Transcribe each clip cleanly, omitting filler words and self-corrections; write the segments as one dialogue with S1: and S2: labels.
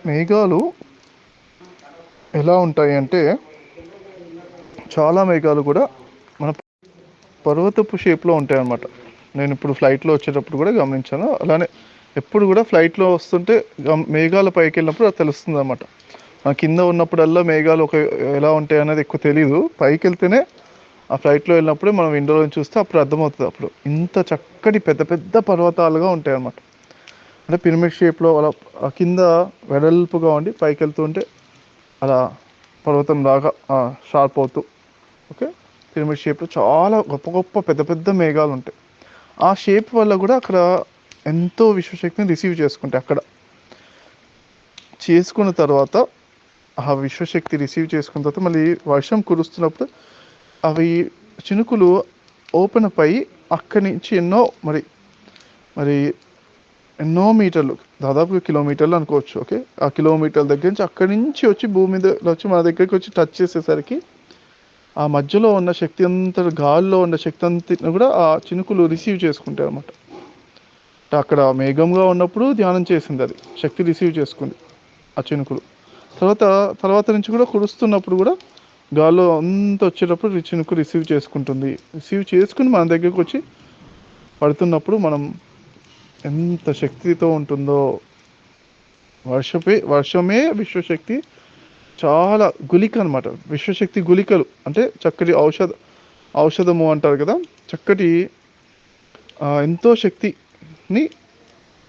S1: మేఘాలు ఎలా ఉంటాయి అంటే, చాలా మేఘాలు కూడా మన పర్వతపు షేప్లో ఉంటాయి అన్నమాట. నేను ఇప్పుడు ఫ్లైట్లో వచ్చేటప్పుడు కూడా గమనించాను. అలానే ఎప్పుడు కూడా ఫ్లైట్లో వస్తుంటే మేఘాల పైకి వెళ్ళినప్పుడు అది తెలుస్తుంది అన్నమాట. కింద ఉన్నప్పుడల్లా మేఘాలు ఎలా ఉంటాయి అనేది ఎక్కువ తెలియదు. పైకి వెళ్తేనే ఆ ఫ్లైట్లో వెళ్ళినప్పుడే మనం విండోలో చూస్తే అప్పుడు అర్థమవుతుంది. అప్పుడు ఇంత చక్కటి పెద్ద పెద్ద పర్వతాలుగా ఉంటాయి అన్నమాట. అంటే పిరమిడ్ షేప్లో అలా కింద వెడల్పుగా ఉండి పైకి వెళ్తూ ఉంటే అలా పర్వతం లాగా షార్ప్ అవుతూ, ఓకే, పిరమిడ్ షేప్లో చాలా గొప్ప గొప్ప పెద్ద పెద్ద మేఘాలు ఉంటాయి. ఆ షేప్ వల్ల కూడా అక్కడ ఎంతో విశ్వశక్తిని రిసీవ్ చేసుకుంటాయి. అక్కడ చేసుకున్న తర్వాత ఆ విశ్వశక్తి రిసీవ్ చేసుకున్న తర్వాత మళ్ళీ వర్షం కురుస్తున్నప్పుడు అవి చినుకులు ఓపెన్ అప్ అయ్యి అక్కడి నుంచి ఎన్నో మరి మరి ఎన్నో మీటర్లు, దాదాపుగా కిలోమీటర్లు అనుకోవచ్చు, ఓకే, ఆ కిలోమీటర్ల దగ్గర నుంచి అక్కడి నుంచి వచ్చి భూమి మీద వచ్చి మన దగ్గరికి వచ్చి టచ్ చేసేసరికి ఆ మధ్యలో ఉన్న శక్తి అంతా, గాల్లో ఉన్న శక్తి అంతా కూడా ఆ చినుకులు రిసీవ్ చేసుకుంటాయి అన్నమాట. అక్కడ మేఘంగా ఉన్నప్పుడు ధ్యానం చేసింది, అది శక్తి రిసీవ్ చేసుకుంది ఆ చినుకులు. తర్వాత తర్వాత నుంచి కూడా కురుస్తున్నప్పుడు కూడా గాల్లో అంత వచ్చేటప్పుడు చినుకు రిసీవ్ చేసుకుంటుంది. రిసీవ్ చేసుకుని మన దగ్గరకు వచ్చి పడుతున్నప్పుడు మనం ఎంత శక్తితో ఉంటుందో. వర్షమే విశ్వశక్తి చాలా గుళిక అనమాట. విశ్వశక్తి గుళికలు అంటే చక్కటి ఔషధము అంటారు కదా, చక్కటి ఎంతో శక్తిని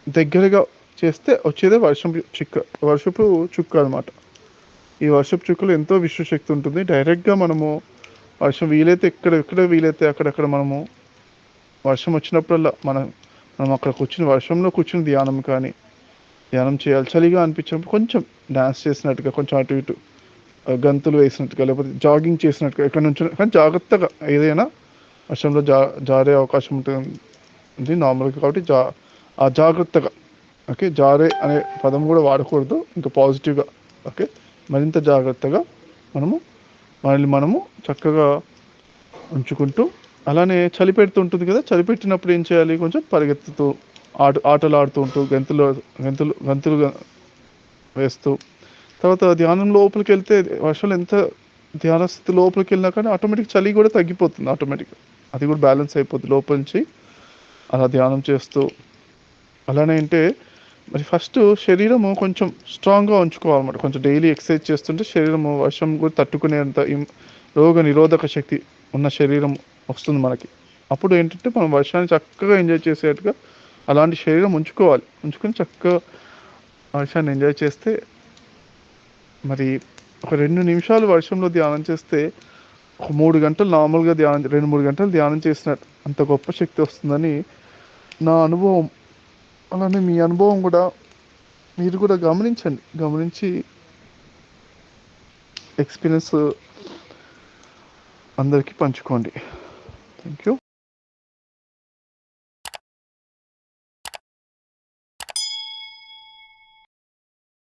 S1: దగ్గరగా చేస్తే వచ్చేదే వర్షపు చుక్క అనమాట. ఈ వర్షపు చుక్కలు ఎంతో విశ్వశక్తి ఉంటుంది. డైరెక్ట్గా మనము వర్షం వీలైతే ఎక్కడ వీలైతే అక్కడక్కడ మనము వర్షం వచ్చినప్పుడల్లా మనం అక్కడ కూర్చుని వర్షంలో కూర్చుని ధ్యానం చేయాలి. చలిగా అనిపించినప్పుడు కొంచెం డ్యాన్స్ చేసినట్టుగా, కొంచెం అటు ఇటు గంతులు వేసినట్టుగా, లేకపోతే జాగింగ్ చేసినట్టుగా ఇక్కడ నుంచి, కానీ జాగ్రత్తగా. ఏదైనా వర్షంలో జారే అవకాశం ఉంటుంది నార్మల్గా, కాబట్టి జాగ్రత్తగా, ఓకే. జారే అనే పదం కూడా వాడకూడదు, ఇంకా పాజిటివ్గా, ఓకే. మరింత జాగ్రత్తగా మనము చక్కగా ఉంచుకుంటూ, అలానే చలి పెడుతుంటుంది కదా, చలి పెట్టినప్పుడు ఏం చేయాలి, కొంచెం పరిగెత్తుతూ ఆటలు ఆడుతూ ఉంటూ గంతులు వేస్తూ, తర్వాత ధ్యానం లోపలికి వెళ్తే వర్షంలో ఎంత ధ్యాన స్థితి లోపలికి వెళ్ళినా కానీ ఆటోమేటిక్ చలి కూడా తగ్గిపోతుంది ఆటోమేటిక్గా. అది కూడా బ్యాలెన్స్ అయిపోతుంది లోపల నుంచి అలా ధ్యానం చేస్తూ. అలానే అంటే మరి ఫస్ట్ శరీరము కొంచెం స్ట్రాంగ్గా ఉంచుకోవాలన్నమాట. కొంచెం డైలీ ఎక్సర్సైజ్ చేస్తుంటే శరీరము వర్షం కూడా తట్టుకునేంత రోగ నిరోధక శక్తి ఉన్న శరీరం వస్తుంది మనకి. అప్పుడు ఏంటంటే మనం వర్షాన్ని చక్కగా ఎంజాయ్ చేసేట్టుగా అలాంటి శరీరం ఉంచుకొని చక్కగా వర్షాన్ని ఎంజాయ్ చేస్తే, మరి ఒక 2 నిమిషాలు వర్షంలో ధ్యానం చేస్తే ఒక 3 గంటలు నార్మల్గా 2-3 గంటలు ధ్యానం చేసినట్టు అంత గొప్ప శక్తి వస్తుందని నా అనుభవం. అలానే మీ అనుభవం కూడా మీరు కూడా గమనించి ఎక్స్పీరియన్స్ అందరికీ పంచుకోండి. Thank you.